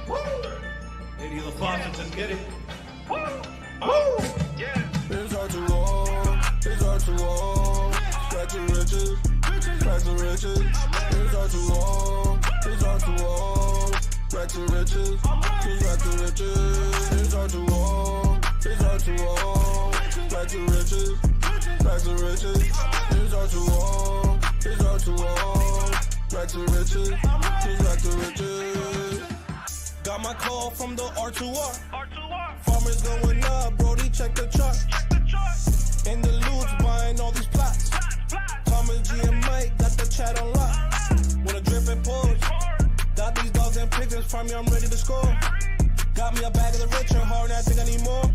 Lady the faucets and get it. It's R2R, it's R2R, back to riches, back to riches. It's R2R, it's R2R, back to riches, back to riches. It's R2R, it's R2R, back to riches, back to riches. It's R2R, it's R2R, back to riches, back to riches. Got my call from the R2R. Farmers going up, Brody, check the chart. In the loots, buying all these plots. Tom and G and Mike got the chat on lock. Wanna drip and pause. Got these dogs and pigeons, farm me, I'm ready to score. Got me a bag of the rich and hard, I think I need more.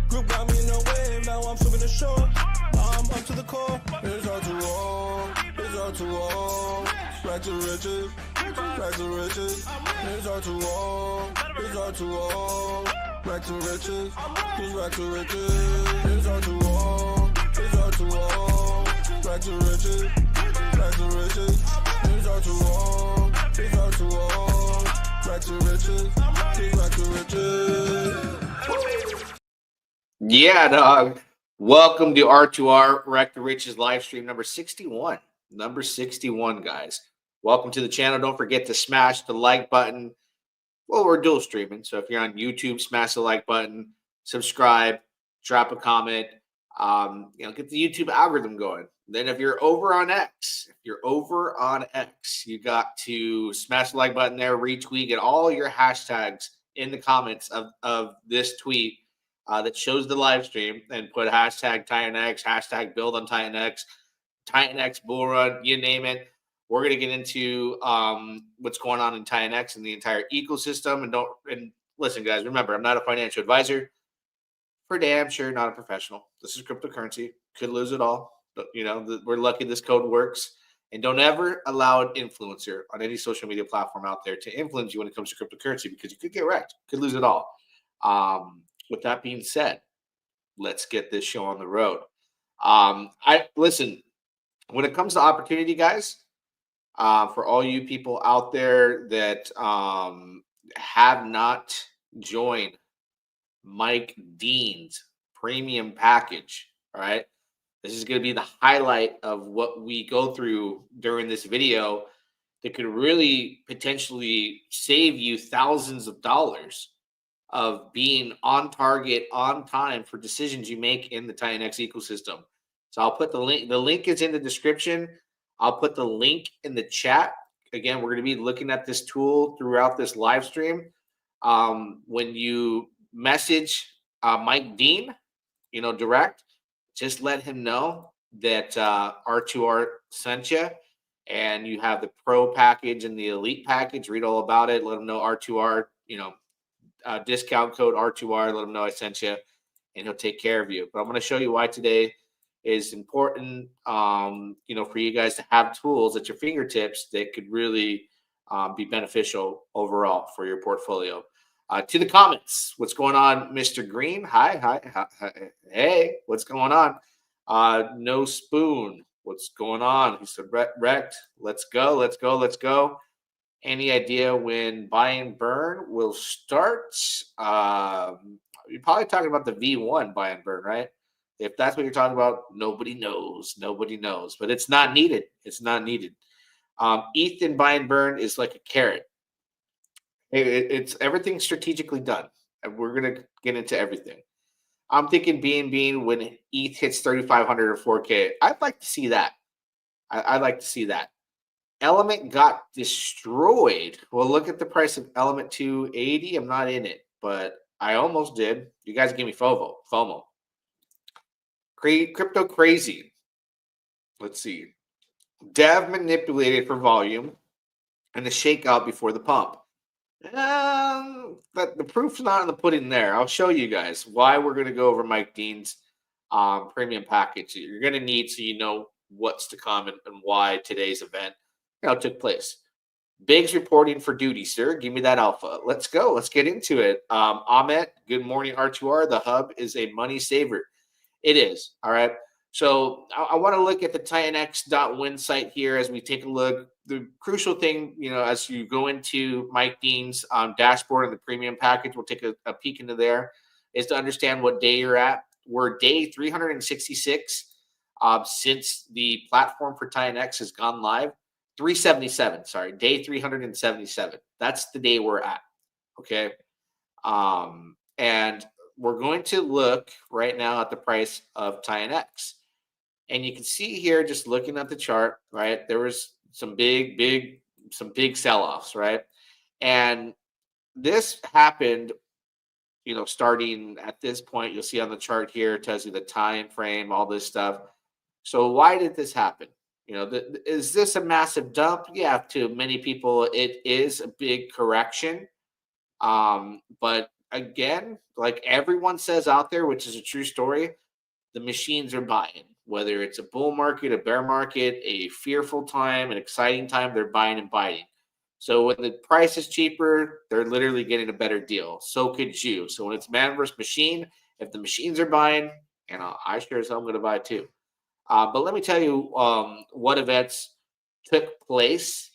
Group got me in the wave, now I'm swimming the shore. I'm up to the core. It's R2R, it's R2R, back to riches, back to riches. It's R2R, it's R2R, back to riches, back to riches. It's R2R, it's R2R, back to riches, back to riches. It's R2R, it's R2R, back to riches, back to riches. Yeah, dog. Welcome to R2R Wreck the Riches live stream number 61. Number 61, guys. Welcome to the channel. Don't forget to smash the like button. Well, we're dual streaming, so if you're on YouTube, smash the like button, subscribe, drop a comment, get the YouTube algorithm going. Then if you're over on X, you got to smash the like button there, retweet, get all your hashtags in the comments of this tweet that shows the live stream, and put hashtag Titanx, hashtag build on Titanx, Titanx bull run, you name it. We're going to get into what's going on in Titanx and the entire ecosystem. And listen, guys, remember, I'm not a financial advisor. For damn sure, not a professional. This is cryptocurrency. Could lose it all. But, we're lucky this code works. And don't ever allow an influencer on any social media platform out there to influence you when it comes to cryptocurrency, because you could get wrecked. Could lose it all. With that being said, let's get this show on the road. Listen, when it comes to opportunity, guys, for all you people out there that have not joined Mike Dean's premium package, all right, this is going to be the highlight of what we go through during this video that could really potentially save you thousands of dollars of being on target, on time for decisions you make in the Titanx ecosystem. So I'll put the link. The link is in the description. I'll put the link in the chat. Again, we're going to be looking at this tool throughout this live stream. When you message Mike Dean, direct, just let him know that R2R sent you, and you have the pro package and the elite package. Read all about it. Let him know R2R, discount code R2R. Let him know I sent you, and he'll take care of you. But I'm going to show you why today is important, for you guys to have tools at your fingertips that could really be beneficial overall for your portfolio. To the comments, what's going on, Mr. Green? Hi. Hey, what's going on? No Spoon, what's going on? He said, wrecked. Let's go. Any idea when buy and burn will start? You're probably talking about the V1 buy and burn, right? If that's what you're talking about, nobody knows. But it's not needed. ETH buy and burn is like a carrot. It's everything strategically done. And we're going to get into everything. I'm thinking being when ETH hits 3,500 or 4K, I'd like to see that. I'd like to see that. Element got destroyed. Well, look at the price of Element 280. I'm not in it, but I almost did. You guys give me FOMO. Crypto crazy. Let's see. Dev manipulated for volume and the shakeout before the pump. But the proof's not in the pudding there. I'll show you guys why we're going to go over Mike Dean's premium package that you're going to need, so you know what's to come and why today's event took place. Biggs reporting for duty, sir. Give me that alpha. Let's go. Let's get into it. Ahmet, good morning, R2R. The hub is a money saver. It is. All right. So I want to look at the Titanx.win site here as we take a look. The crucial thing, as you go into Mike Dean's dashboard and the premium package, we'll take a peek into there, is to understand what day you're at. We're day 366 since the platform for Titanx has gone live. 377, sorry, day 377. That's the day we're at. Okay. And we're going to look right now at the price of Titanx. And you can see here, just looking at the chart, right? There was some big sell-offs, right? And this happened, starting at this point. You'll see on the chart here, it tells you the time frame, all this stuff. So why did this happen? Is this a massive dump? Yeah, to many people, it is a big correction. But again, like everyone says out there, which is a true story, the machines are buying. Whether it's a bull market, a bear market, a fearful time, an exciting time, they're buying and biting. So when the price is cheaper, they're literally getting a better deal. So could you. So when it's man versus machine, if the machines are buying, I sure as hell am going to buy too. But let me tell you what events took place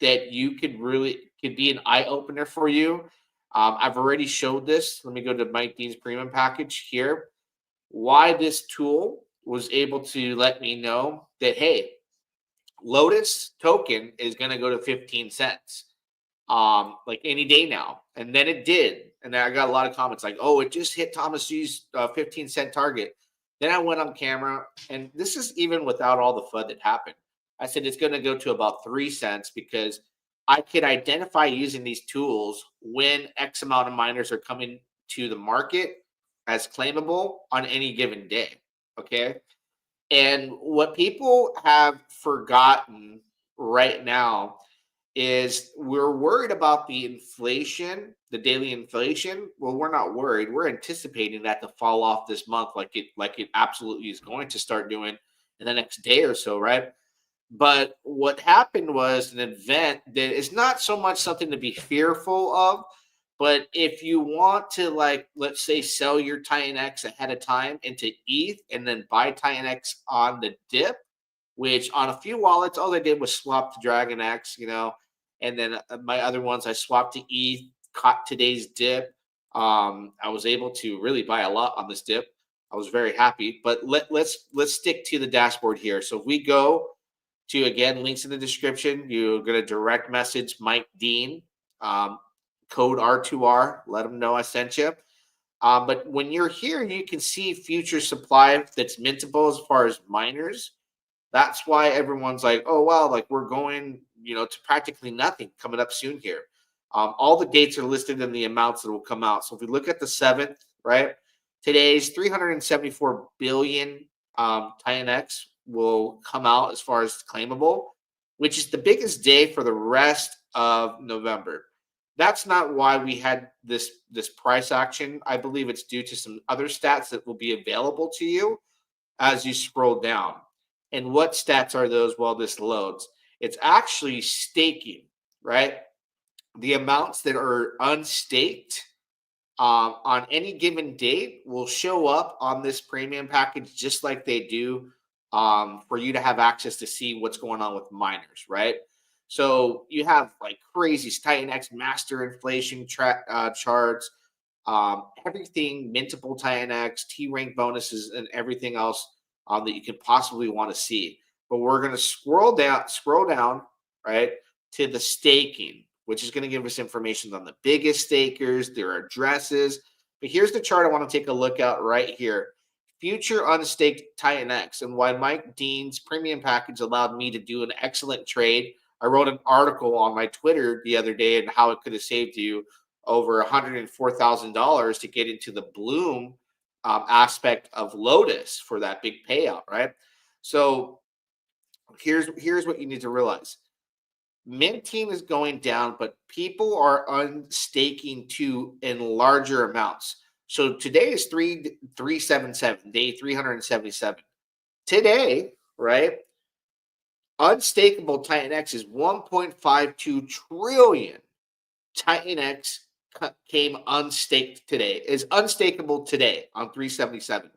that you could be an eye opener for you. I've already showed this. Let me go to Mike Dean's premium package here. Why this tool was able to let me know that, hey, Lotus token is going to go to 15 cents like any day now. And then it did. And then I got a lot of comments like, oh, it just hit Thomas G's 15-cent target. Then I went on camera, and this is even without all the FUD that happened. I said it's going to go to about 3 cents because I could identify using these tools when X amount of miners are coming to the market as claimable on any given day. Okay. And what people have forgotten right now is we're worried about the inflation, the daily inflation. Well, we're not worried. We're anticipating that to fall off this month like it absolutely is going to start doing in the next day or so, right? But what happened was an event that is not so much something to be fearful of, but if you want to, like, let's say, sell your Titanx ahead of time into ETH and then buy Titanx on the dip, which on a few wallets, all I did was swap to Dragon X, and then my other ones I swapped to ETH, caught today's dip. I was able to really buy a lot on this dip. I was very happy. But let's stick to the dashboard here. So if we go to, again, links in the description, you're going to direct message Mike Dean, code R2R. Let them know I sent you. But when you're here, you can see future supply that's mintable as far as miners. That's why everyone's like, oh, wow, like we're going, to practically nothing coming up soon here. All the dates are listed in the amounts that will come out. So if we look at the 7th, right, today's 374 billion Titanx will come out as far as claimable, which is the biggest day for the rest of November. That's not why we had this price action. I believe it's due to some other stats that will be available to you as you scroll down. And what stats are those while this loads? It's actually staking, right? The amounts that are unstaked on any given date will show up on this premium package just like they do for you to have access to see what's going on with miners, right? So you have like crazy Titanx master inflation charts, everything mintable Titanx, T-rank bonuses, and everything else that you could possibly want to see. But we're going to scroll down, right, to the staking, which is going to give us information on the biggest stakers, their addresses. But here's the chart I want to take a look at right here. Future unstaked Titanx, and why Mike Dean's premium package allowed me to do an excellent trade. I wrote an article on my Twitter the other day and how it could have saved you over $104,000 to get into the bloom aspect of Lotus for that big payout, right? So here's what you need to realize. Minting is going down, but people are unstaking too in larger amounts. So today is 377, day 377. Today, right? Unstakeable Titanx is 1.52 trillion. Titanx came unstaked today, is unstakeable today on 377.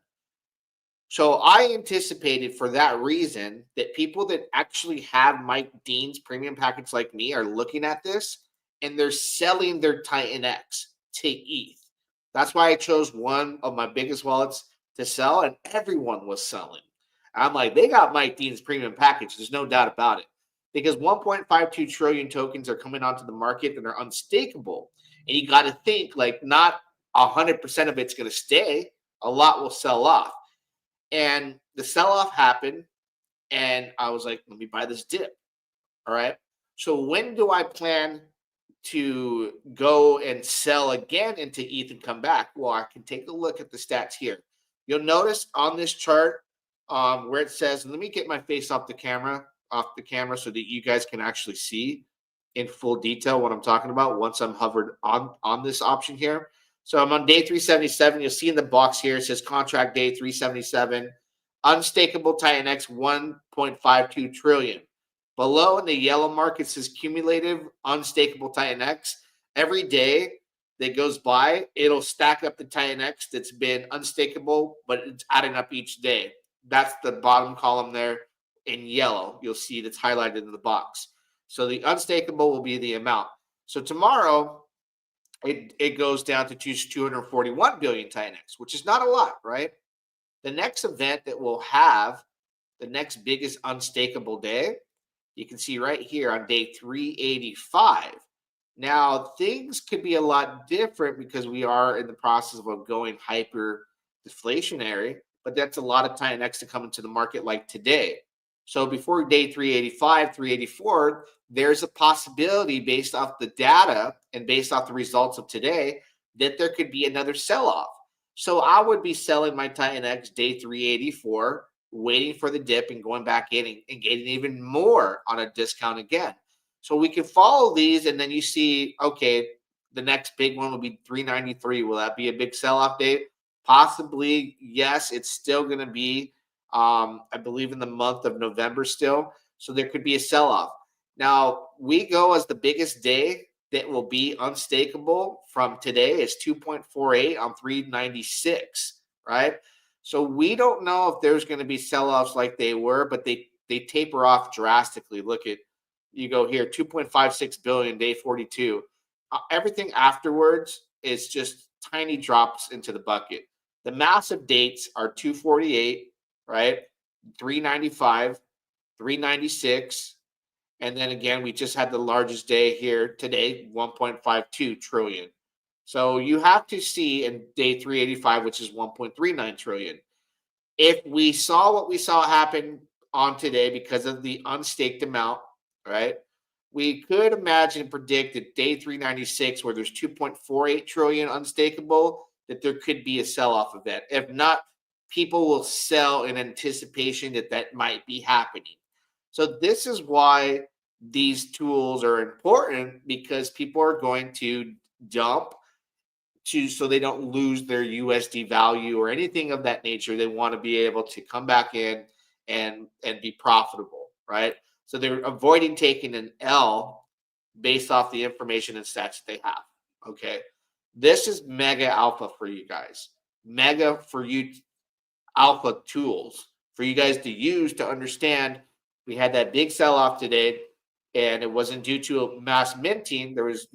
So I anticipated for that reason that people that actually have Mike Dean's premium package like me are looking at this and they're selling their Titanx to ETH. That's why I chose one of my biggest wallets to sell, and everyone was selling. I'm like, they got Mike Dean's premium package. There's no doubt about it. Because 1.52 trillion tokens are coming onto the market and are unstakeable. And you got to think like not 100% of it's going to stay. A lot will sell off. And the sell-off happened, and I was like, let me buy this dip. All right. So when do I plan to go and sell again into ETH and come back? Well, I can take a look at the stats here. You'll notice on this chart where it says, let me get my face off the camera so that you guys can actually see in full detail what I'm talking about once I'm hovered on this option here. So I'm on day 377. You'll see in the box here, it says contract day 377, unstakeable Titanx 1.52 trillion. Below in the yellow mark, it says cumulative unstakeable Titanx. Every day that goes by, it'll stack up the Titanx that's been unstakeable, but it's adding up each day. That's the bottom column there in yellow. You'll see that's highlighted in the box. So the unstakeable will be the amount. So tomorrow, it goes down to 241 billion Titanx, which is not a lot, right? The next event that we'll have, the next biggest unstakeable day, you can see right here on day 385. Now, things could be a lot different because we are in the process of going hyper deflationary, but that's a lot of Titanx to come into the market like today. So before day 385, 384, there's a possibility based off the data and based off the results of today that there could be another sell-off. So I would be selling my Titanx day 384, waiting for the dip and going back in and getting even more on a discount again. So we can follow these, and then you see, okay, the next big one will be 393. Will that be a big sell-off date? Possibly, yes. It's still going to be, I believe, in the month of November still. So there could be a sell-off. Now, we go as the biggest day that will be unstakeable from today is 2.48 on 396, right? So we don't know if there's going to be sell-offs like they were, but they taper off drastically. Look at, you go here, 2.56 billion, day 42. Everything afterwards is just tiny drops into the bucket. The massive dates are 248, right? 395, 396. And then again, we just had the largest day here today, 1.52 trillion. So you have to see in day 385, which is 1.39 trillion. If we saw what we saw happen on today because of the unstaked amount, right? We could imagine and predict that day 396, where there's 2.48 trillion unstakeable, that there could be a sell-off event. If not, people will sell in anticipation that that might be happening. So this is why these tools are important, because people are going to dump so they don't lose their USD value or anything of that nature. They want to be able to come back in and be profitable, right? So they're avoiding taking an L based off the information and stats that they have. Okay. This is mega alpha for you guys. Mega for you alpha tools for you guys to use to understand. We had that big sell-off today, and it wasn't due to a mass minting. There was,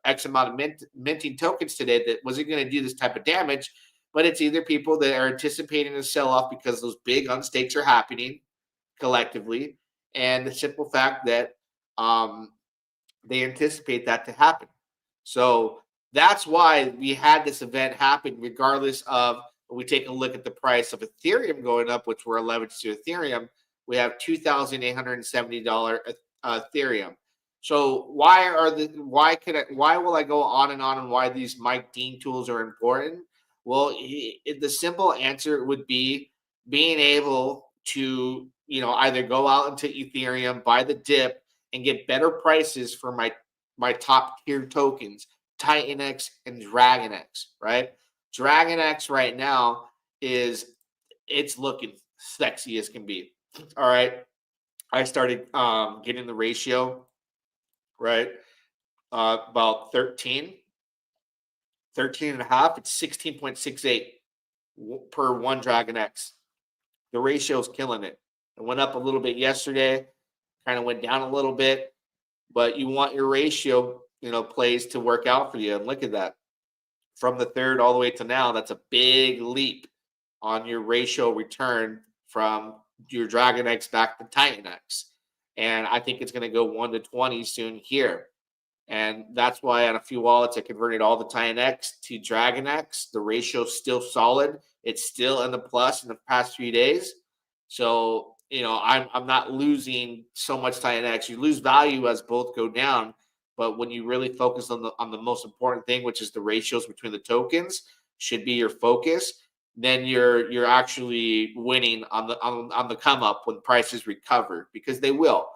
X amount of minting tokens today that wasn't going to do this type of damage, but it's either people that are anticipating a sell-off because those big unstakes are happening collectively, and the simple fact that they anticipate that to happen. So that's why we had this event happen, regardless of, when we take a look at the price of Ethereum going up, which we're leveraged to Ethereum, we have $2,870 Ethereum. So why will I go on and on why these Mike Dean tools are important? Well, the simple answer would be being able to, either go out into Ethereum, buy the dip, and get better prices for my top tier tokens, Titanx and DragonX, right? DragonX right now it's looking sexy as can be. All right. I started getting the ratio, right? About 13 and a half. It's 16.68 per one DragonX. the ratio is killing it. It went up a little bit yesterday, kind of went down a little bit, but you want your ratio, plays to work out for you. And look at that. From the third all the way to now, that's a big leap on your ratio return from your Dragon X back to Titan X. And I think it's going to go 1 to 20 soon here. And that's why on a few wallets, I converted all the Titan X to Dragon X. The ratio's still solid. It's still in the plus in the past 3 days. So, I'm not losing so much Titan X. You lose value as both go down. But when you really focus on the most important thing, which is the ratios between the tokens, should be your focus, then you're actually winning on the come up when prices recover, because they will.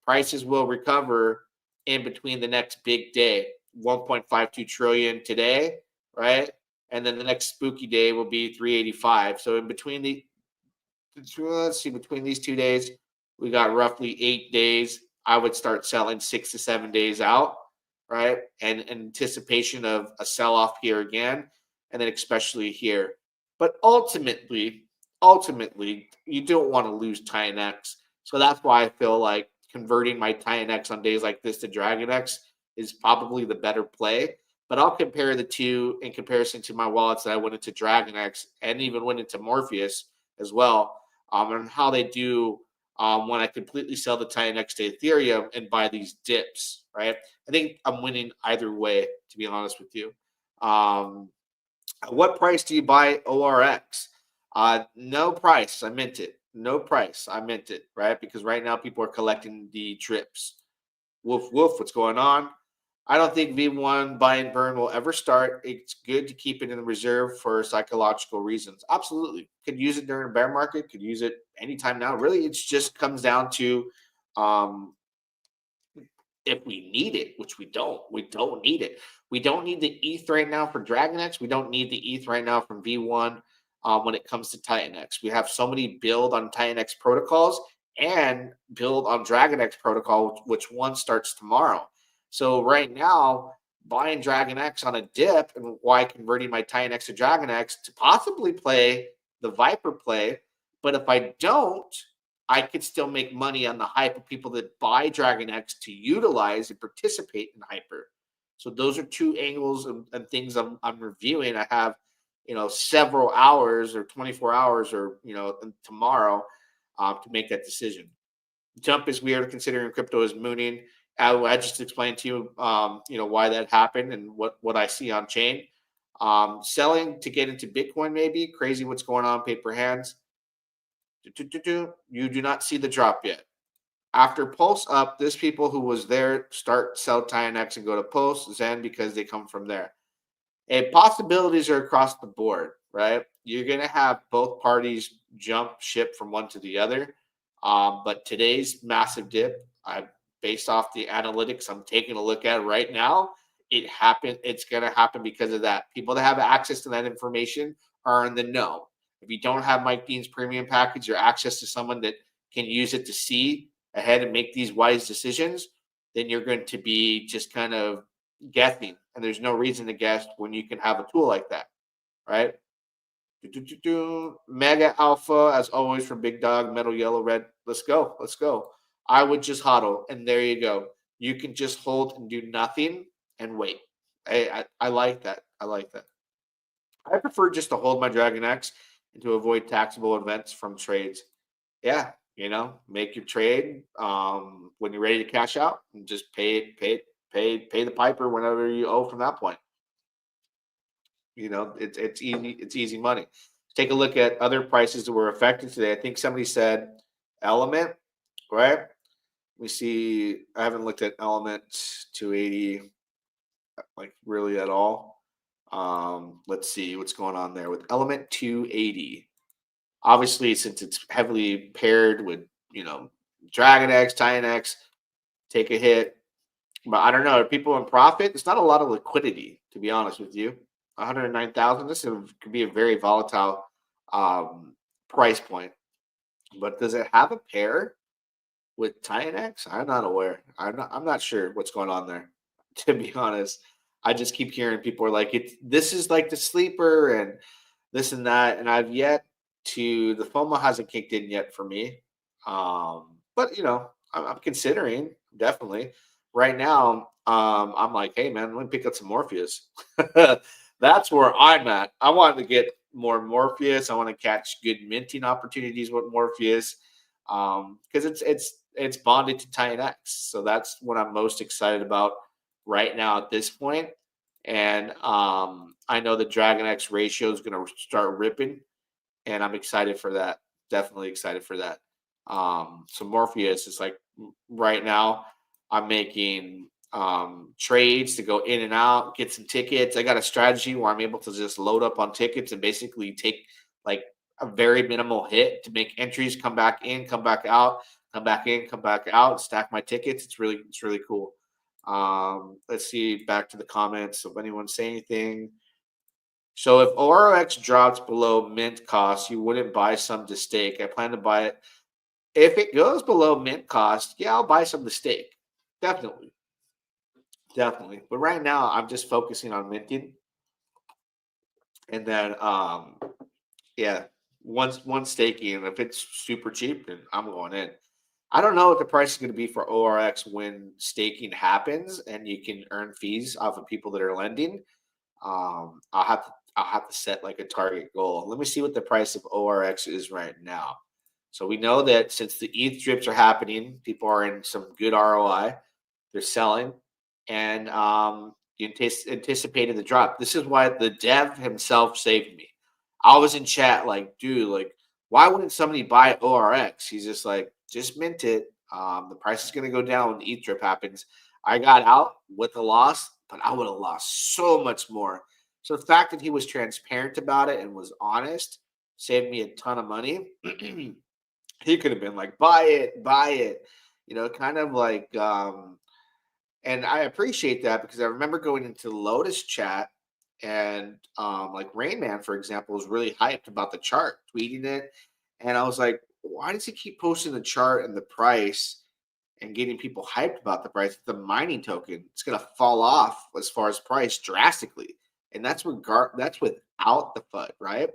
Prices will recover in between the next big day, 1.52 trillion today, right? And then the next spooky day will be 385. So in between between these 2 days, we got roughly 8 days. I would start selling 6 to 7 days out, right? And in anticipation of a sell-off here again, and then especially here. But ultimately, you don't want to lose Titan X. So that's why I feel like converting my Titan X on days like this to Dragon X is probably the better play. But I'll compare the two in comparison to my wallets that I went into Dragon X and even went into Morpheus as well, and how they do when I completely sell the Titan X to Ethereum and buy these dips, right? I think I'm winning either way, to be honest with you. What price do you buy ORX? No price. I meant it. No price. I meant it, right? Because right now people are collecting the trips. Woof, woof. What's going on? I don't think V1 buy and burn will ever start. It's good to keep it in the reserve for psychological reasons. Absolutely. Could use it during a bear market. Could use it anytime now. Really, it just comes down to if we need it, which we don't. We don't need it. We don't need the ETH right now for Dragon X. We don't need the ETH right now from V1 when it comes to Titan X. We have so many build on Titan X protocols and build on Dragon X protocol, which one starts tomorrow. So right now, buying Dragon X on a dip, and why converting my Titan X to Dragon X to possibly play the Viper play. But if I don't, I could still make money on the hype of people that buy Dragon X to utilize and participate in Hyper. So those are two angles and things I'm reviewing. I have, several hours or 24 hours or, tomorrow to make that decision. Jump is weird considering crypto is mooning. I just explained to you, why that happened and what I see on chain. Selling to get into Bitcoin, maybe crazy. What's going on? Paper hands. You do not see the drop yet. After Pulse up, there's people who was there start sell Titan X and go to Pulse Zen because they come from there. And possibilities are across the board, right? You're gonna have both parties jump ship from one to the other. But today's massive dip, based off the analytics I'm taking a look at right now, it happened. It's going to happen because of that. People that have access to that information are in the know. If you don't have Mike Dean's premium package or access to someone that can use it to see ahead and make these wise decisions, then you're going to be just kind of guessing. And there's no reason to guess when you can have a tool like that, right? Mega Alpha, as always, from Big Dog, Metal Yellow Red. Let's go. Let's go. I would just hodl, and there you go. You can just hold and do nothing and wait. I like that. I like that. I prefer just to hold my Dragon X and to avoid taxable events from trades. Yeah, make your trade when you're ready to cash out and just pay the piper whenever you owe from that point. It's easy. It's easy money. Take a look at other prices that were affected today. I think somebody said Element, right? We see. I haven't looked at Element 280 like really at all. Let's see what's going on there with Element 280. Obviously, since it's heavily paired with Dragon X, Titan X, take a hit. But I don't know. Are people in profit? It's not a lot of liquidity, to be honest with you. 109,000. This could be a very volatile price point. But does it have a pair with Titan X? I'm not aware. I'm not sure what's going on there. To be honest, I just keep hearing people are like, this is like the sleeper and this and that, and I've yet to the FOMO hasn't kicked in yet for me. But I'm considering definitely right now. I'm like, hey man, let me pick up some Morpheus. That's where I'm at. I want to get more Morpheus. I want to catch good minting opportunities with Morpheus. Because it's bonded to Titanx. So that's what I'm most excited about right now at this point. And I know the Dragon X ratio is going to start ripping, and I'm excited for that. Definitely excited for that. So Morpheus is like right now, I'm making trades to go in and out, get some tickets. I got a strategy where I'm able to just load up on tickets and basically take like a very minimal hit to make entries, come back in, come back out, come back in, come back out, stack my tickets. It's really cool. Let's see, back to the comments. If anyone say anything. So if ORX drops below mint cost, you wouldn't buy some to stake. I plan to buy it. If it goes below mint cost, yeah, I'll buy some to stake. Definitely. Definitely. But right now I'm just focusing on minting. And then yeah, once staking, if it's super cheap, then I'm going in. I don't know what the price is going to be for ORX when staking happens and you can earn fees off of people that are lending. I'll have to set like a target goal. Let me see what the price of ORX is right now. So we know that since the ETH drips are happening, people are in some good ROI. They're selling, and you anticipated the drop. This is why the dev himself saved me. I was in chat like, dude, like, why wouldn't somebody buy ORX? He's just like, just mint it. The price is going to go down when the ETH drip happens. I got out with a loss, but I would have lost so much more. So the fact that he was transparent about it and was honest saved me a ton of money. He could have been like, buy it, kind of like, and I appreciate that because I remember going into the Lotus chat and like Rain Man, for example, was really hyped about the chart, tweeting it. And I was like, why does he keep posting the chart and the price and getting people hyped about the price? The mining token, it's going to fall off as far as price drastically. And that's without the FUD, right?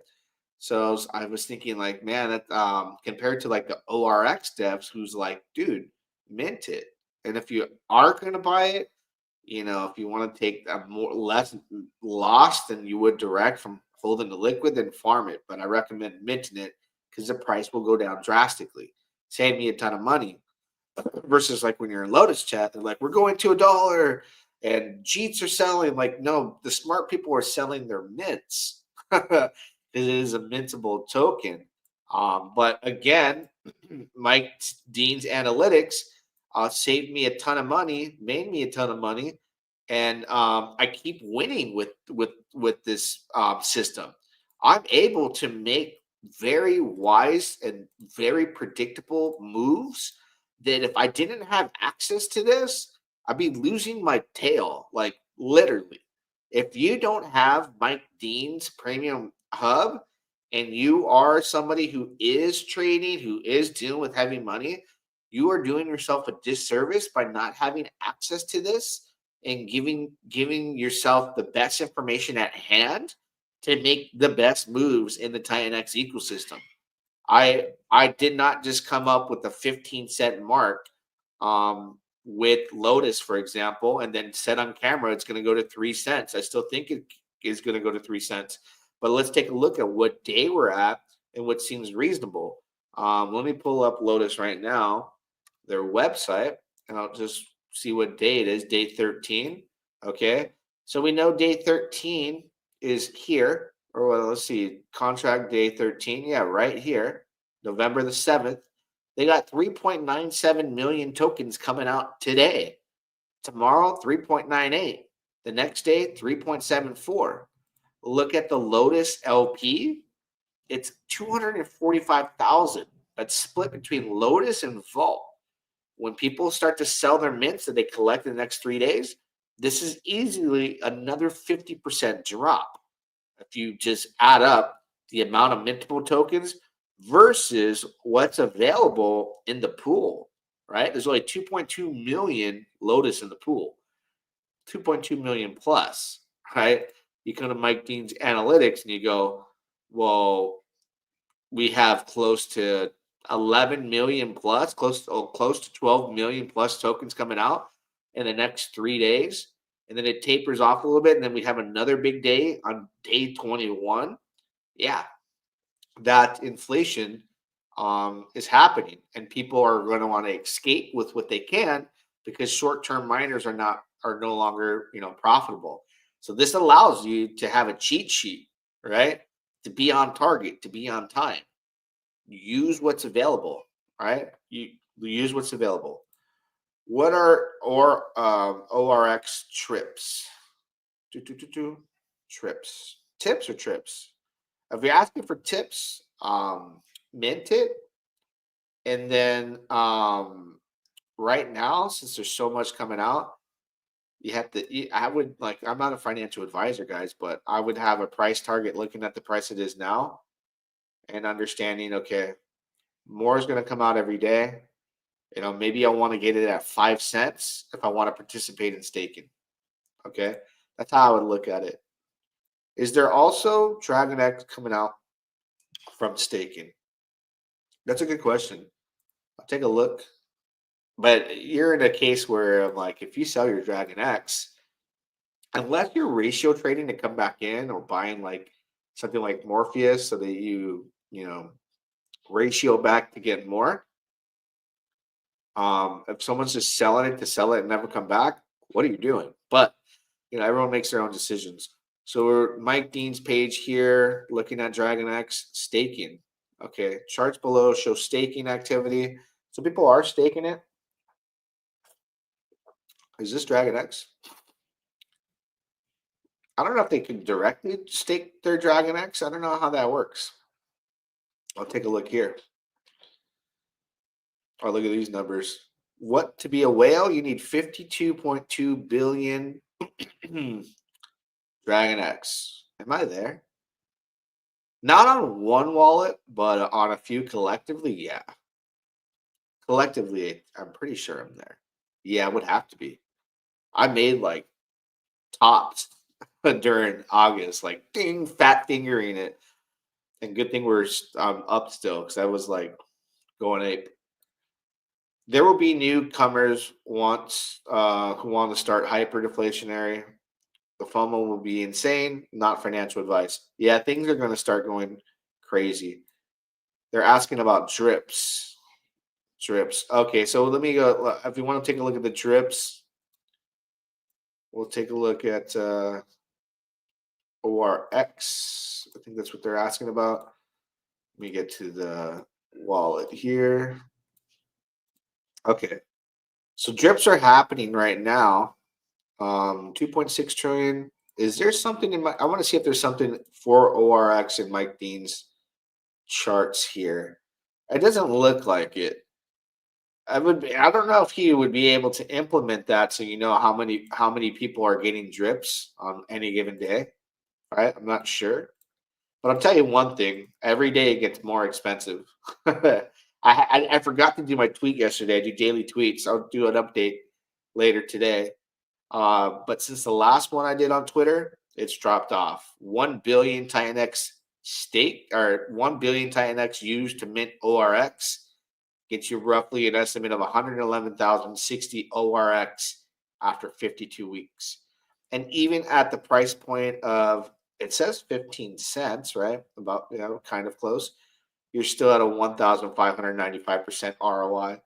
So I was thinking like, man, that compared to like the ORX devs, who's like, dude, mint it. And if you are going to buy it, if you want to take a less loss than you would direct from holding the liquid, then farm it. But I recommend minting it because the price will go down drastically. Save me a ton of money. Versus like when you're in Lotus chat, they're like, we're going to $1 and Jeets are selling. Like, no, the smart people are selling their mints. It is a mintable token. But again, Mike Dean's analytics saved me a ton of money, made me a ton of money, and I keep winning with this system. I'm able to make very wise and very predictable moves that if I didn't have access to this, I'd be losing my tail, like literally. If you don't have Mike Dean's premium hub and you are somebody who is trading, who is dealing with heavy money, you are doing yourself a disservice by not having access to this and giving yourself the best information at hand to make the best moves in the Titanx ecosystem. I did not just come up with the 15-cent mark with Lotus, for example, and then said on camera it's going to go to 3 cents. I still think it is going to go to 3 cents. But let's take a look at what day we're at and what seems reasonable. Let me pull up Lotus right now, their website, and I'll just see what day it is, day 13. Okay. So we know day 13 is here, or well, let's see, contract day 13. Yeah, right here, November the 7th. They got 3.97 million tokens coming out today. Tomorrow, 3.98. The next day, 3.74. Look at the Lotus LP. It's 245,000. That's split between Lotus and Vault. When people start to sell their mints that they collect in the next 3 days, this is easily another 50% drop. If you just add up the amount of mintable tokens versus what's available in the pool, right? There's only 2.2 million Lotus in the pool, 2.2 million plus, right? You come to Mike Dean's analytics and you go, well, we have close to 11 million plus, close to 12 million plus tokens coming out in the next 3 days. And then it tapers off a little bit. And then we have another big day on day 21. Yeah, that inflation is happening, and people are going to want to escape with what they can because short-term miners are no longer profitable. So this allows you to have a cheat sheet, right? To be on target, to be on time. Use what's available, right? You use what's available. What are ORX trips? Trips. Tips or trips? If you're asking for tips, mint it. And then right now, since there's so much coming out, you have to. I would like. I'm not a financial advisor, guys, but I would have a price target looking at the price it is now, and understanding. Okay, more is going to come out every day. Maybe I want to get it at 5 cents if I want to participate in staking. Okay, that's how I would look at it. Is there also Dragon X coming out from staking? That's a good question. I'll take a look. But you're in a case where I'm like, if you sell your Dragon X, unless you're ratio trading to come back in or buying like something like Morpheus so that you ratio back to get more. If someone's just selling it to sell it and never come back, what are you doing? But everyone makes their own decisions. So we're Mike Dean's page here, looking at Dragon X staking. Okay, charts below show staking activity. So people are staking it. Is this Dragon X? I don't know if they can directly stake their Dragon X. I don't know how that works. I'll take a look here. Oh, look at these numbers. What to be a whale? You need 52.2 billion Dragon X. Am I there? Not on one wallet, but on a few collectively, yeah. Collectively, I'm pretty sure I'm there. Yeah, it would have to be. I made like tops during August, like ding, fat fingering it. And good thing we're up still, because I was like going ape. There will be newcomers once who want to start hyperdeflationary. The FOMO will be insane, not financial advice. Yeah, things are going to start going crazy. They're asking about drips. Drips. Okay, so let me go. If you want to take a look at the drips, we'll take a look at ORX. I think that's what they're asking about. Let me get to the wallet here. Okay. So drips are happening right now. 2.6 trillion. Is there something in I want to see if there's something for ORX in Mike Dean's charts here. It doesn't look like it. I don't know if he would be able to implement that so how many people are getting drips on any given day. Right? I'm not sure. But I'll tell you one thing: every day it gets more expensive. I forgot to do my tweet yesterday. I do daily tweets. I'll do an update later today. But since the last one I did on Twitter, it's dropped off. 1 billion Titanx stake, or 1 billion Titanx used to mint ORX gets you roughly an estimate of 111,060 ORX after 52 weeks. And even at the price point of, it says 15 cents, right? About, kind of close. You're still at a 1,595% ROI.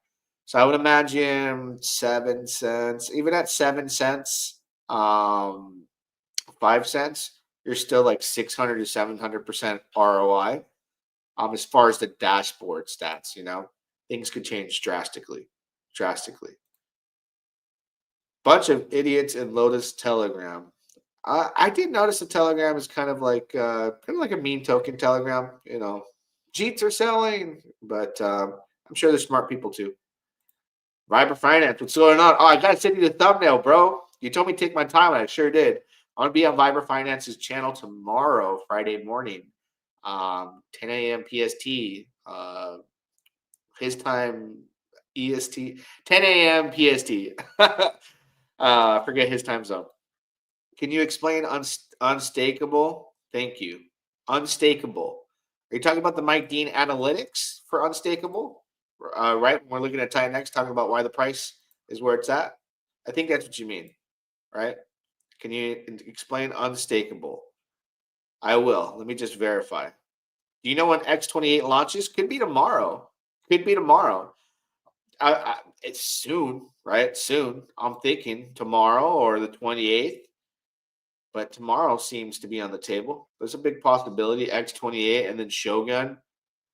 So I would imagine 7 cents, even at 7 cents, 5 cents, you're still like 600 to 700% ROI. As far as the dashboard stats, things could change drastically. Bunch of idiots in Lotus Telegram. I did notice the Telegram is kind of like a meme token Telegram. Jeets are selling, but I'm sure there's smart people too. Viber Finance, what's going on? Oh, I gotta send you the thumbnail, bro. You told me to take my time, and I sure did. I'm gonna be on Viber Finance's channel tomorrow, Friday morning, 10 a.m. PST. His time, EST, 10 a.m. PST. Forget his time zone. Can you explain unstakeable? Thank you. Unstakeable. Are you talking about the Mike Dean analytics for unstakeable? Right? When we're looking at Titanx, talking about why the price is where it's at. I think that's what you mean, right? Can you explain unstakeable? I will. Let me just verify. Do you know when X28 launches? Could be tomorrow. Could be tomorrow. It's soon, right? Soon. I'm thinking tomorrow or the 28th. But tomorrow seems to be on the table. There's a big possibility X28 and then Shogun.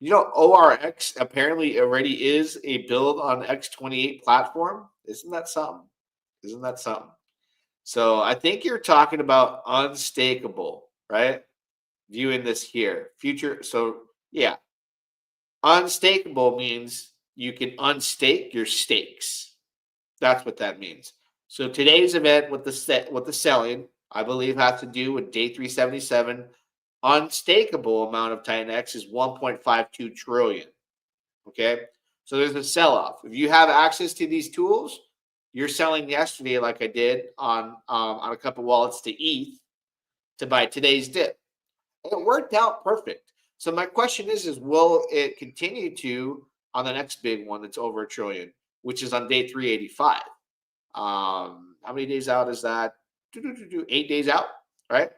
You know, ORX apparently already is a build on X28 platform. Isn't that something? Isn't that something? So I think you're talking about unstakeable, right? Viewing this here. Future. So yeah. Unstakeable means you can unstake your stakes. That's what that means. So today's event with the selling, I believe, has to do with day 377. Unstakeable amount of Titanx is 1.52 trillion. Okay, so there's a sell-off. If you have access to these tools, you're selling yesterday, like I did on a couple wallets to ETH to buy today's dip, and it worked out perfect. So my question is will it continue to on the next big one that's over $1 trillion, which is on day 385? How many days out is that? 8 days out, right?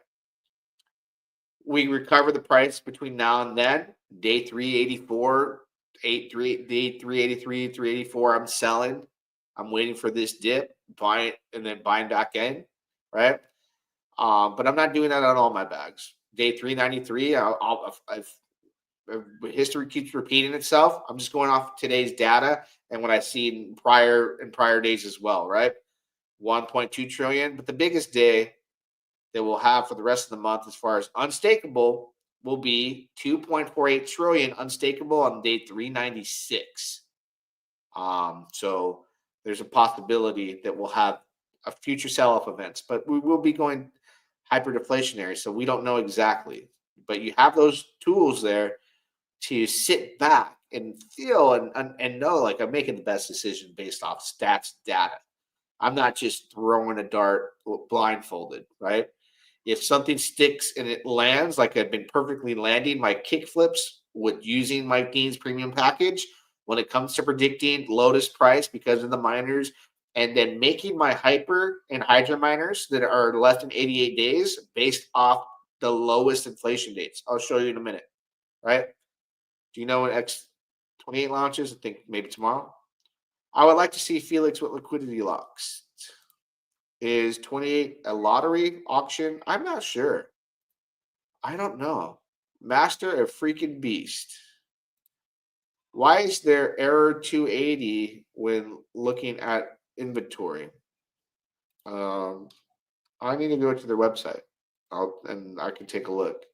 We recover the price between now and then. Day 384, day 383, 384. I'm selling. I'm waiting for this dip, buying and then buying back in, right? But I'm not doing that on all my bags. Day 393, history keeps repeating itself. I'm just going off today's data and what I see in prior days as well, right? 1.2 trillion. But the biggest day that we'll have for the rest of the month as far as unstakeable will be 2.48 trillion unstakeable on day 396. So there's a possibility that we'll have a future sell-off events, but we will be going hyperdeflationary, so we don't know exactly. But you have those tools there to sit back and feel and know, like, I'm making the best decision based off stats data. I'm not just throwing a dart blindfolded, right? If something sticks and it lands, like I've been perfectly landing my kick flips with using my Dean's premium package when it comes to predicting Lotus price because of the miners, and then making my Hyper and Hydra miners that are less than 88 days based off the lowest inflation dates. I'll show you in a minute, right? Do you know when X28 launches? I think maybe tomorrow. I would like to see Felix with liquidity locks. Is 28 a lottery auction? I'm not sure. I don't know. Master a freaking beast. Why is there error 280 when looking at inventory? I need to go to their website. And I can take a look.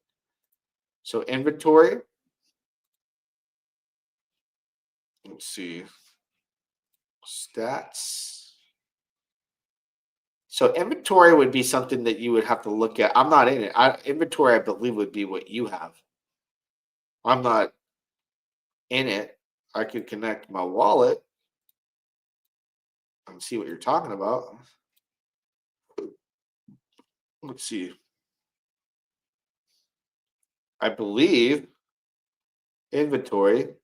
So inventory. Let's see. Stats. So inventory would be something that you would have to look at. I'm not in it. Inventory, I believe, would be what you have. I'm not in it. I could connect my wallet and see what you're talking about. Let's see. I believe inventory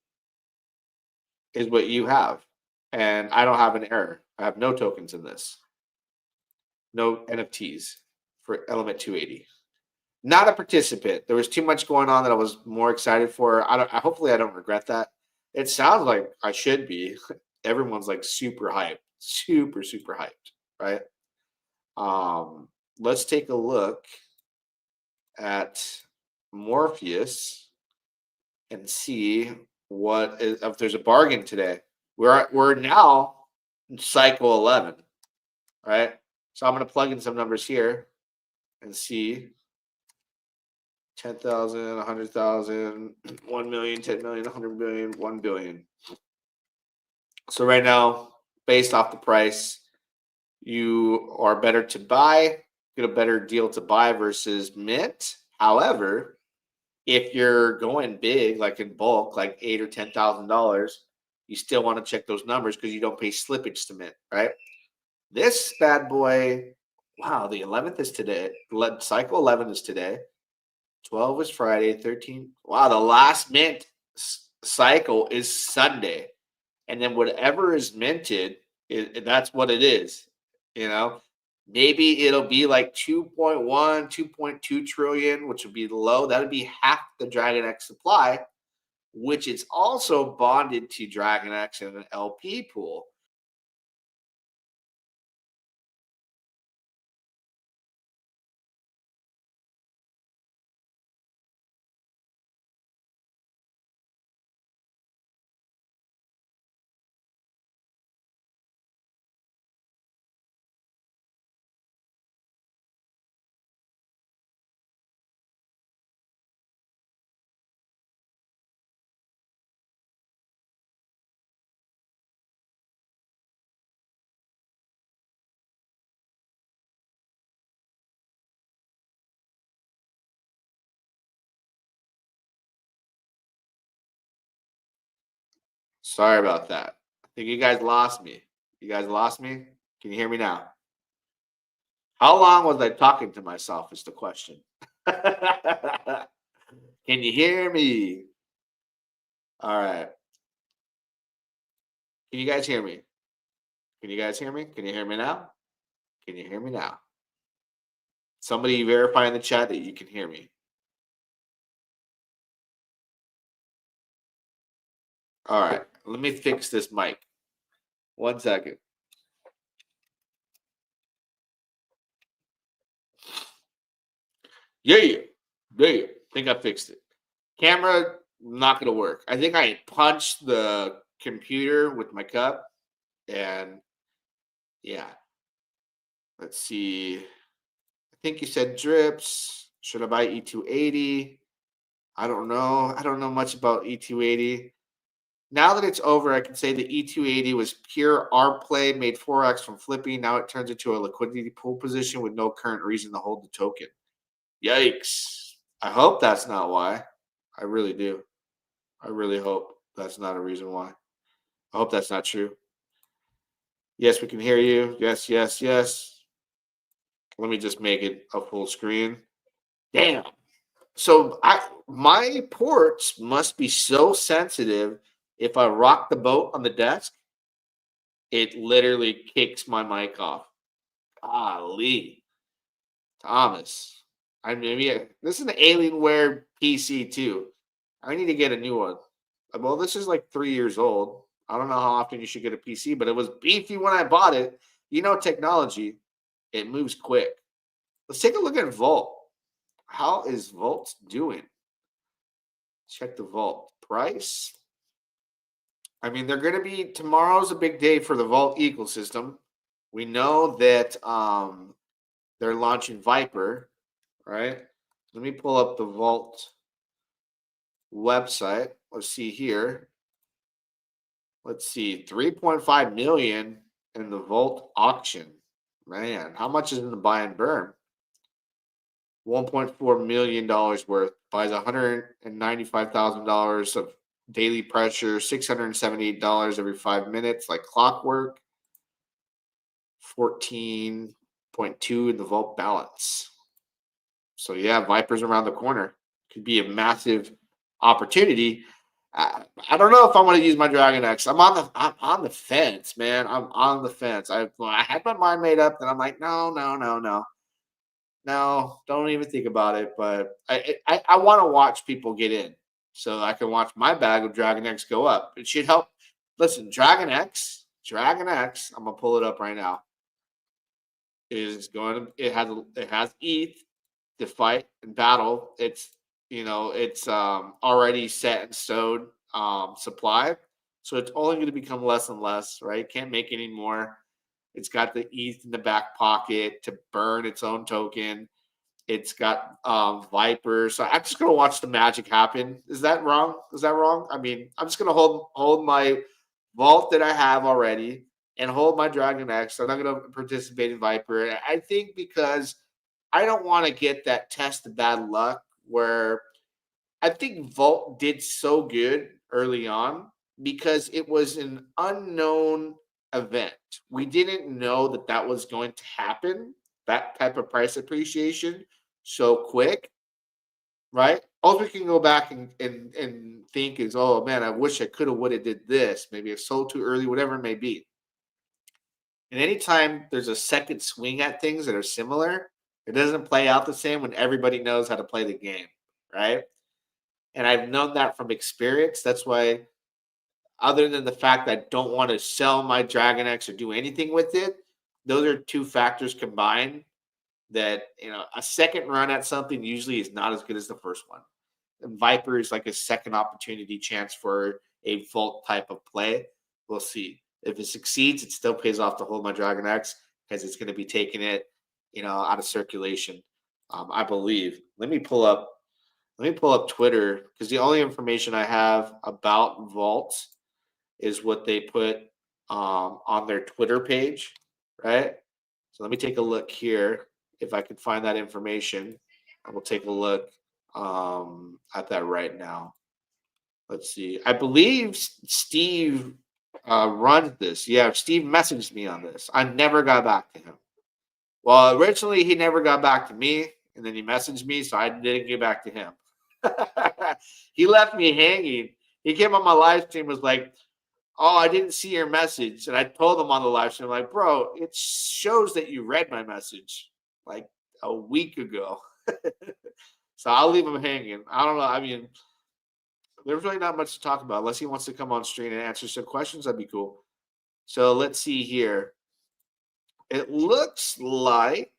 is what you have. And I don't have an error. I have no tokens in this. No NFTs for Element 280. Not a participant. There was too much going on that I was more excited for. Hopefully I don't regret that. It sounds like I should be. Everyone's like super hyped. Super hyped, right? Let's take a look at Morpheus and see if there's a bargain today. We're now in cycle 11, right? So I'm going to plug in some numbers here and see 10,000, 100,000, 1 million, 10 million, 100 million, 1 billion. So right now, based off the price, you are better to buy, get a better deal to buy versus mint. However, if you're going big, like in bulk, like $8,000 or $10,000, you still want to check those numbers because you don't pay slippage to mint, right? This bad boy, wow, the 11th is today. Cycle 11 is today. 12 is Friday, 13. Wow, the last mint cycle is Sunday. And then whatever is minted, that's what it is. You know, maybe it'll be like 2.1, 2.2 trillion, which would be low. That would be half the Dragon X supply, which is also bonded to Dragon X and an LP pool. Sorry about that. I think you guys lost me. You guys lost me? Can you hear me now? How long was I talking to myself is the question. Can you hear me? All right. Can you guys hear me? Can you guys hear me? Can you hear me now? Can you hear me now? Somebody verify in the chat that you can hear me. All right. Let me fix this mic. 1 second. Yeah. I think I fixed it. Camera, not going to work. I think I punched the computer with my cup. And yeah. Let's see. I think you said drips. Should I buy E280? I don't know. I don't know much about E280. Now that it's over, I can say the E280 was pure R play, made 4x from flipping. Now it turns into a liquidity pool position with no current reason to hold the token. Yikes. I hope that's not why. I really do. I really hope that's not a reason why. I hope that's not true. Yes, we can hear you. Yes. Let me just make it a full screen. Damn. So my ports must be so sensitive. If I rock the boat on the desk, it literally kicks my mic off. Golly. Thomas. This is an Alienware PC too. I need to get a new one. Well, this is like 3 years old. I don't know how often you should get a PC, but it was beefy when I bought it. You know, technology, it moves quick. Let's take a look at Volt. How is Volt doing? Check the Volt price. I mean, they're going to be, tomorrow's a big day for the Vault ecosystem. We know that they're launching Viper, right? Let me pull up the Vault website. Let's see here. Let's see, 3.5 million in the Vault auction. Man, how much is in the buy and burn? $1.4 million worth. Buys $195,000 of daily pressure, $678 every 5 minutes, like clockwork. 14.2 in the Vault balance. So yeah, Viper's around the corner. Could be a massive opportunity. I don't know if I want to use my Dragon X. I'm on the fence, man. I'm on the fence. I had my mind made up, and I'm like, no, don't even think about it. But I want to watch people get in, so I can watch my bag of Dragon X go up. It should help. Listen, Dragon X. I'm gonna pull it up right now. Is going to it has ETH to fight and battle. It's already set in stone supply, so it's only going to become less and less, right? Can't make any more. It's got the ETH in the back pocket to burn its own token. It's got Viper. So I'm just going to watch the magic happen. Is that wrong? I mean, I'm just going to hold my vault that I have already and hold my Dragon X. I'm not going to participate in Viper. I think because I don't want to get that test of bad luck where I think Vault did so good early on because it was an unknown event. We didn't know that was going to happen, that type of price appreciation so quick. right? All we can go back and think is, oh man, I wish I could have would have did this. Maybe I sold too early, whatever it may be. And anytime there's a second swing at things that are similar, it doesn't play out the same when everybody knows how to play the game, right? And I've known that from experience. That's why, other than the fact that I don't want to sell my Dragon X or do anything with it, those are two factors combined that, a second run at something usually is not as good as the first one. And Viper is like a second opportunity chance for a vault type of play. We'll see. If it succeeds, it still pays off to hold my Dragon X because it's going to be taking it, out of circulation. I believe. Let me pull up Twitter because the only information I have about vaults is what they put on their Twitter page, right? So let me take a look here if I can find that information. I will take a look at that right now. Let's see. I believe Steve runs this. Yeah, Steve messaged me on this. I never got back to him. Well, originally he never got back to me, and then he messaged me, so I didn't get back to him. He left me hanging. He came on my live stream, was like, "Oh, I didn't see your message," and I told him on the live stream, like, "Bro, it shows that you read my message like a week ago." So I'll leave him hanging. I don't know. I mean, there's really not much to talk about unless he wants to come on stream and answer some questions. That'd be cool. So let's see here. It looks like,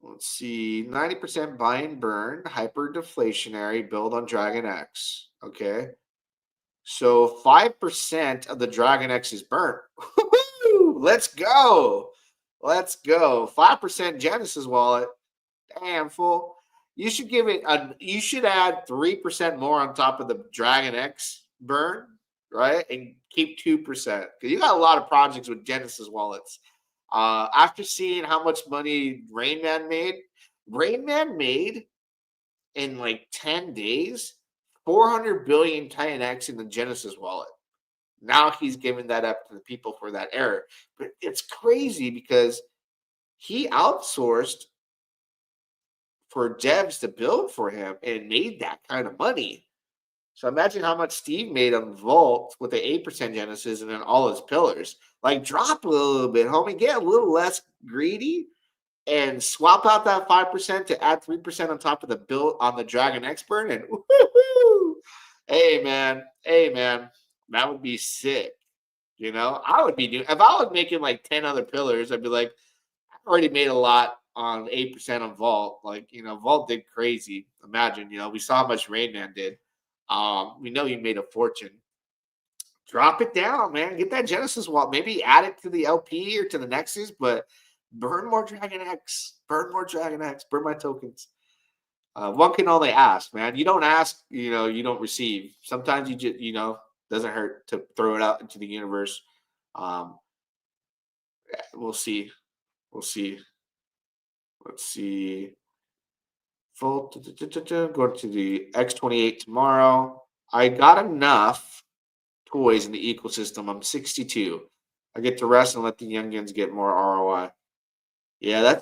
let's see, 90% buy and burn, hyper deflationary, build on Dragon X. Okay. So 5% of the Dragon X is burnt. Let's go. Let's go. 5% Genesis wallet. Damn, fool. You should give it you should add 3% more on top of the Dragon X burn, right? And keep 2%. Because you got a lot of projects with Genesis wallets. After seeing how much money Rain Man made in like 10 days, 400 billion Titanx in the Genesis wallet. Now he's giving that up to the people for that error. But it's crazy because he outsourced for devs to build for him and made that kind of money. So imagine how much Steve made on Vault with the 8% Genesis and then all his pillars. Like, drop a little bit, homie. Get a little less greedy and swap out that 5% to add 3% on top of the build on the Dragon X burn. And woo-hoo-hoo. Hey, man. That would be sick. I would be doing, if I was making like 10 other pillars, I'd be like, I already made a lot on 8% on Vault. Like, Vault did crazy. Imagine, we saw how much Rain Man did. We know you made a fortune. Drop it down, man. Get that Genesis wallet. Maybe add it to the LP or to the Nexus, but burn more Dragon X. Burn more Dragon X. Burn my tokens. One can only ask, man. You don't ask, you don't receive. Sometimes you just, doesn't hurt to throw it out into the universe. We'll see. Let's see. Full going to the X28 tomorrow. I got enough toys in the ecosystem. I'm 62. I get to rest and let the youngins get more ROI. Yeah,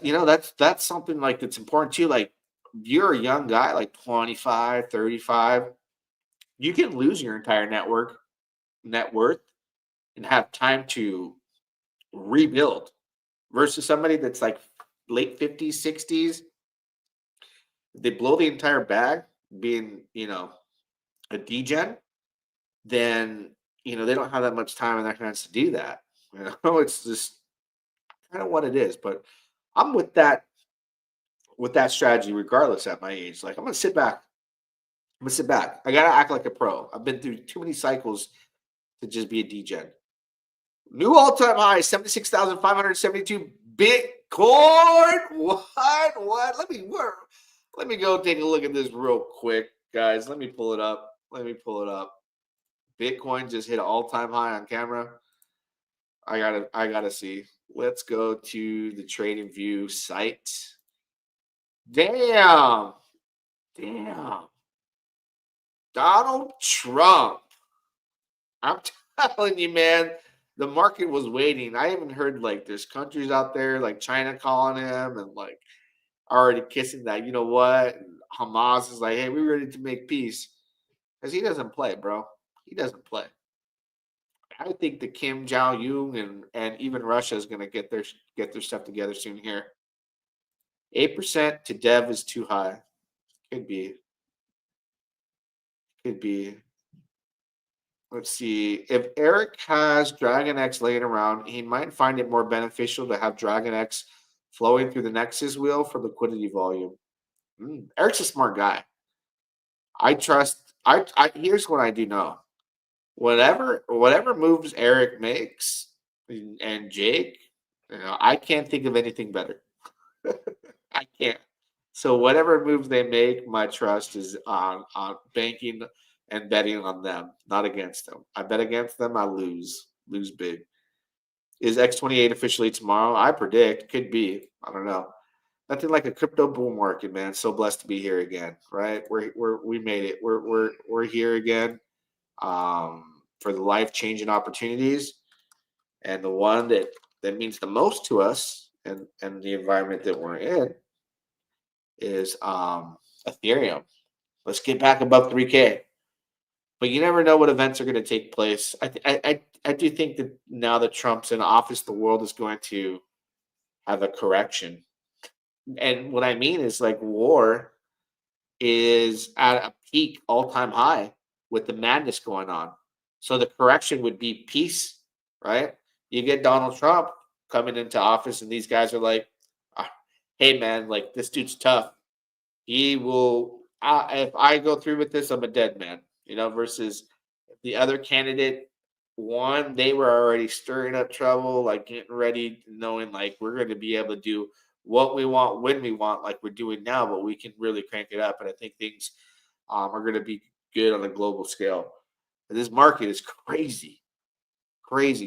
that's something like that's important too. Like, you're a young guy, like 25, 35, you can lose your entire net worth and have time to rebuild versus somebody that's like late 50s, 60s. They blow the entire bag being, a degen, then, they don't have that much time in their hands to do that. It's just kind of what it is. But I'm with that strategy regardless at my age. Like, I'm going to sit back. I got to act like a pro. I've been through too many cycles to just be a degen. New all-time high, 76,572 Bitcoin. What? Let me go take a look at this real quick, guys. Let me pull it up. Bitcoin just hit an all-time high on camera. I gotta see. Let's go to the Trading View site. Damn. Donald Trump. I'm telling you, man, the market was waiting. I even heard like there's countries out there like China calling him and like already kissing that. You know what? Hamas is like, hey, we're ready to make peace. Because he doesn't play, bro. He doesn't play. I think the Kim Jong-un and even Russia is going to get their stuff together soon here. 8% to dev is too high. Could be. Could be. Let's see. If Eric has Dragon X laying around, he might find it more beneficial to have Dragon X flowing through the Nexus wheel for liquidity volume. Eric's a smart guy. I trust. Here's what I do know. Whatever moves Eric makes and Jake, I can't think of anything better. I can't. So whatever moves they make, my trust is on banking and betting on them, not against them. I bet against them, I lose big. Is X28 officially tomorrow? I predict could be. I don't know. Nothing like a crypto bull market, man. So blessed to be here again, right? We made it. We're here again for the life changing opportunities, and the one that means the most to us and the environment that we're in is Ethereum. Let's get back above 3K. But you never know what events are going to take place. I do think that now that Trump's in office, the world is going to have a correction. And what I mean is like war is at a peak all-time high with the madness going on. So the correction would be peace, right? You get Donald Trump coming into office and these guys are like, hey man, like this dude's tough. He will, if I go through with this, I'm a dead man, versus the other candidate, one, they were already stirring up trouble, like getting ready, knowing like we're going to be able to do what we want when we want, like we're doing now, but we can really crank it up. And I think things are going to be good on a global scale. And this market is crazy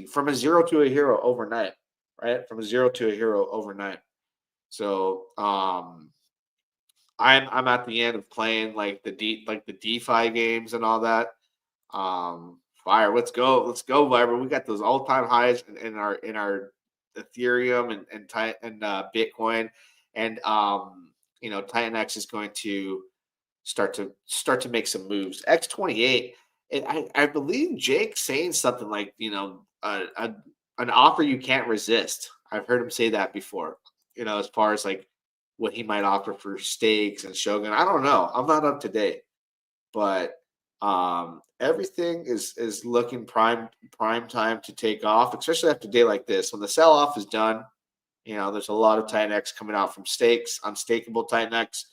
from a zero to a hero overnight, right? From a zero to a hero overnight. So I'm at the end of playing like the DeFi games and all that. Fire, let's go, Viber. We got those all-time highs in our Ethereum and Bitcoin, and Titanx is going to start to make some moves. X28, and I believe Jake's saying something like an offer you can't resist. I've heard him say that before. As far as like what he might offer for stakes and Shogun. I don't know. I'm not up to date, but everything is looking prime time to take off, especially after a day like this. When the sell off is done, there's a lot of Titanx coming out from stakes, unstakeable Titanx.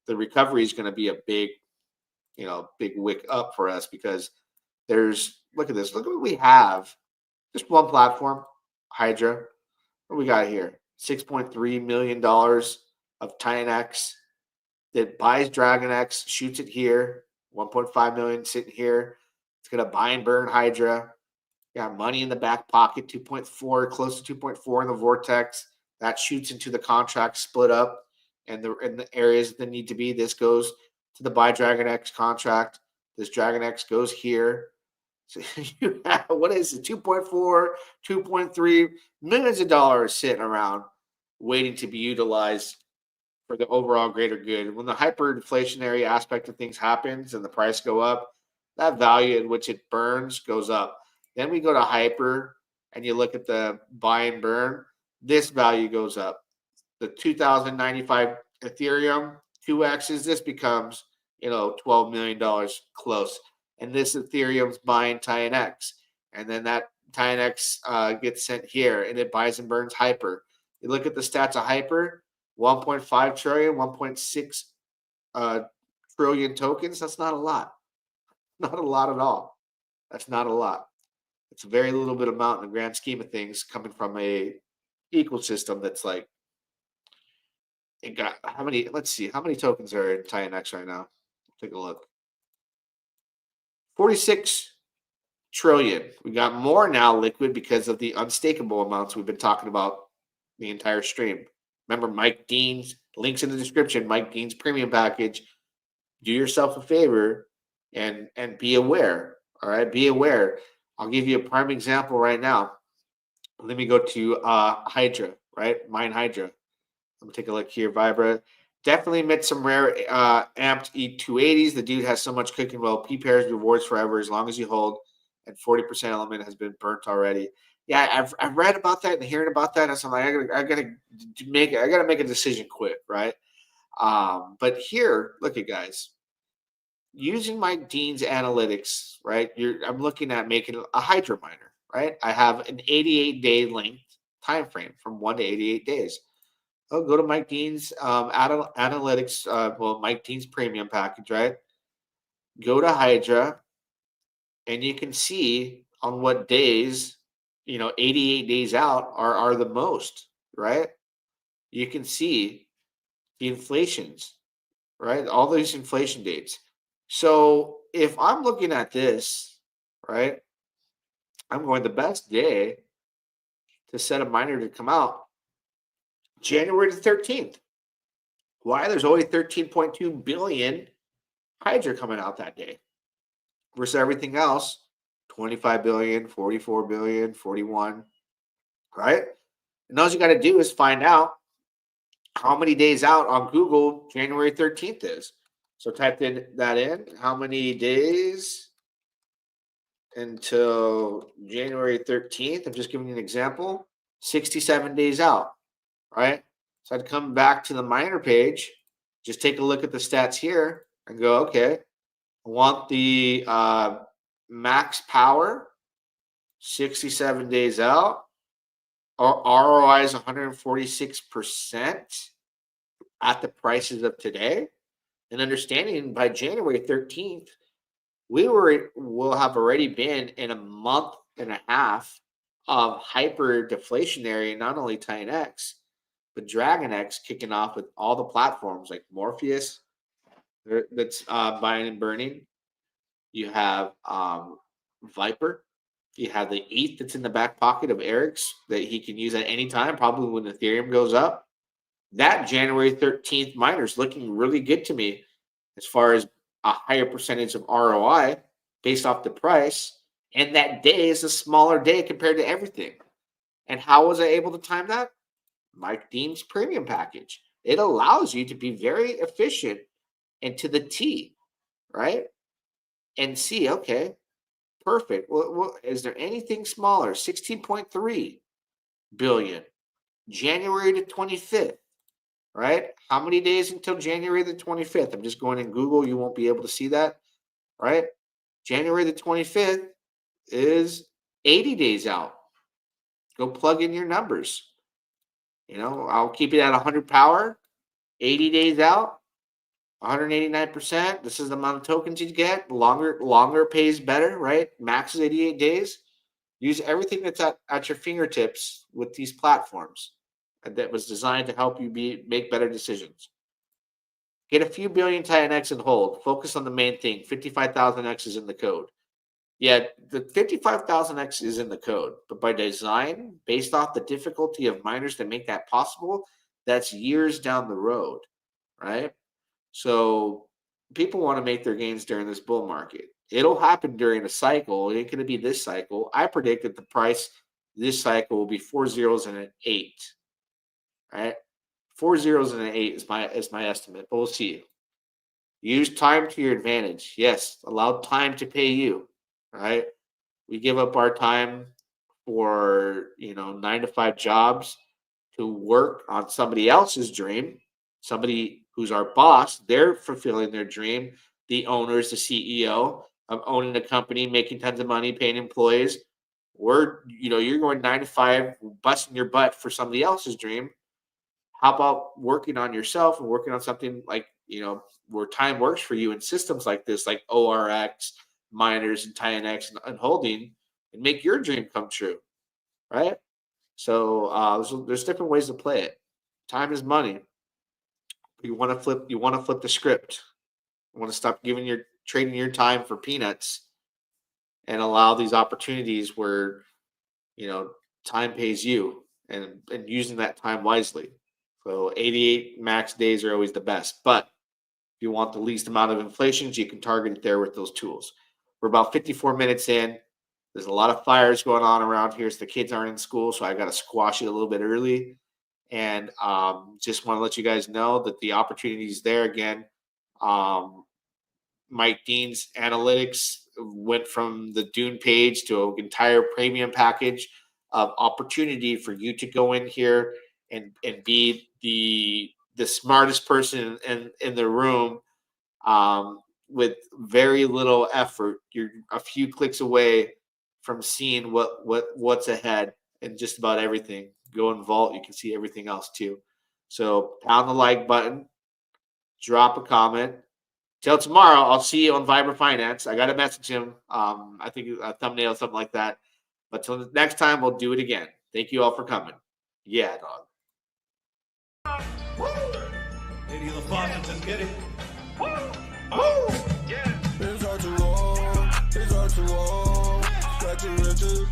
The recovery is going to be a big wick up for us because look at this. Look at what we have. Just one platform, Hydra. What we got here? $6.3 million of Titanx that buys Dragon X, shoots it here. 1.5 million sitting here. It's gonna buy and burn Hydra. Got money in the back pocket, 2.4, close to 2.4 in the vortex. That shoots into the contract split up and the areas that need to be. This goes to the buy Dragon X contract. This Dragon X goes here. So you have, what is it? 2.4, 2.3 millions of dollars sitting around waiting to be utilized for the overall greater good. When the hyperinflationary aspect of things happens and the price go up, that value in which it burns goes up. Then we go to hyper and you look at the buy and burn, this value goes up. The 2095 Ethereum, 2X's, this becomes, $12 million close. And this Ethereum's buying Titanx. And then that Titanx gets sent here and it buys and burns hyper. You look at the stats of hyper, 1.5 trillion, 1.6 trillion tokens. That's not a lot. Not a lot at all. That's not a lot. It's a very little bit amount in the grand scheme of things coming from a ecosystem that's like, it got how many, let's see, how many tokens are in Titanx right now? Take a look. 46 trillion. We got more now liquid because of the unstakeable amounts we've been talking about the entire stream. Remember Mike Dean's, links in the description, Mike Dean's premium package. Do yourself a favor and be aware. All right, be aware. I'll give you a prime example right now. Let me go to Hydra, right? Mine Hydra. Let me take a look here, Vibra. Definitely met some rare amped E280s. The dude has so much cooking. Well, P pairs rewards forever as long as you hold, and 40% element has been burnt already. Yeah, I've read about that and hearing about that, and so I'm like, I gotta make a decision quick, right? But here, look at guys, using my Dean's analytics, right? I'm looking at making a Hydra miner, right? I have an 88-day length time frame from 1 to 88 days. Oh, go to Mike Dean's analytics, Mike Dean's premium package, right? Go to Hydra, and you can see on what days, 88 days out are the most, right? You can see the inflations, right? All these inflation dates. So if I'm looking at this, right, I'm going the best day to set a miner to come out, January the 13th. Why? There's only 13.2 billion Hydra coming out that day versus everything else, 25 billion, 44 billion, 41, right? And all you got to do is find out how many days out on Google January 13th is. So type that in, how many days until January 13th. I'm just giving you an example. 67 days out, right? So I'd come back to the miner page, just take a look at the stats here and go, okay, I want the max power, 67 days out. Our ROI is 146% at the prices of today. And understanding by January 13th, will have already been in a month and a half of hyper deflationary, not only Titanx, but Dragon X kicking off with all the platforms like Morpheus that's buying and burning. You have Viper. You have the ETH that's in the back pocket of Eric's that he can use at any time, probably when Ethereum goes up. That January 13th miner is looking really good to me as far as a higher percentage of ROI based off the price. And that day is a smaller day compared to everything. And how was I able to time that? Mike Dean's premium package. It allows you to be very efficient and to the T, right? And see, okay, perfect. Well, is there anything smaller? 16.3 billion. January the 25th, right? How many days until January the 25th? I'm just going in Google. You won't be able to see that, right? January the 25th is 80 days out. Go plug in your numbers. I'll keep it at 100 power, 80 days out, 189%. This is the amount of tokens you get. Longer pays better, right? Max is 88 days. Use everything that's at your fingertips with these platforms that was designed to help you make better decisions. Get a few billion Titanx and hold. Focus on the main thing. 55,000X is in the code. Yeah, the 55,000X is in the code, but by design, based off the difficulty of miners to make that possible, that's years down the road, right? So people want to make their gains during this bull market. It'll happen during a cycle. It ain't going to be this cycle. I predict that the price this cycle will be 4 zeros and an 8, right? 4 zeros and an 8 is my estimate, but we'll see. Use time to your advantage. Yes, allow time to pay you, right? We give up our time for 9 to 5 jobs to work on somebody else's dream, somebody who's our boss. They're fulfilling their dream. The owner is the CEO of owning a company, making tons of money, paying employees. You're going 9 to 5, busting your butt for somebody else's dream. How about working on yourself and working on something like, where time works for you in systems like this, like ORX, miners, and Titanx and holding, and make your dream come true, right? So there's different ways to play it. Time is money. You want to flip the script. You want to stop trading your time for peanuts and allow these opportunities where time pays you and using that time wisely. So 88 max days are always the best. But if you want the least amount of inflations, you can target it there with those tools. We're about 54 minutes in. There's a lot of fires going on around here. So the kids aren't in school, so I got to squash it a little bit early. And just want to let you guys know that the opportunity is there again. Mike Dean's analytics went from the Dune page to an entire premium package of opportunity for you to go in here and be the smartest person in the room with very little effort. You're a few clicks away from seeing what's ahead and just about everything. Go in Vault, you can see everything else too. So pound the like button, drop a comment. Till tomorrow, I'll see you on Viber Finance. I got to message him. I think a thumbnail, something like that. But till next time, we'll do it again. Thank you all for coming. Yeah, dog. Lady of the Faucet, just get it. Woo! Yeah. It's R2R. It's R2R. Back to riches.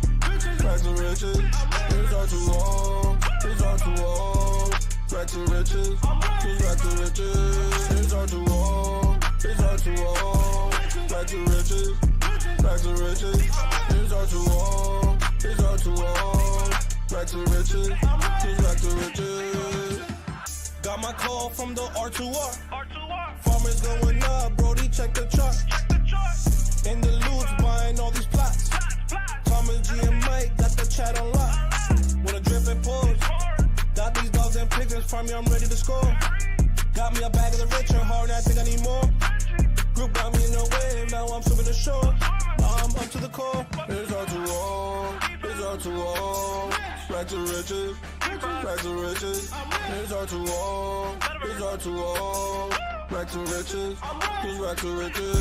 Back to riches. It's R2R. It's R2R. Back to riches. Back to riches. It's R2R. It's R2R. Back to riches. Back to riches. It's R2R. It's R2R. Back to riches. Back to riches. Got my call from the R2R. Farmers going up, Brody, check the chart. In the loot, buying all these plots. Thomas G and Mike got the chat on lock. With a drip and pause. Got these dogs and pigeons, farm me, I'm ready to score. Got me a bag of the rich and hard, I think I need more. Group got me in the wave, now I'm swimming the shore. Now I'm up to the core. It's R2R, it's R2R. Back to riches, back to riches. It's R2R, it's R2R. Back to riches, back to riches.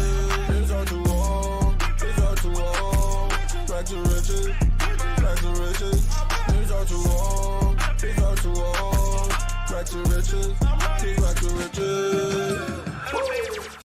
It's R2R, it's R2R. Back to riches, back to riches. It's R2R, it's R2R. Back to riches, back to riches.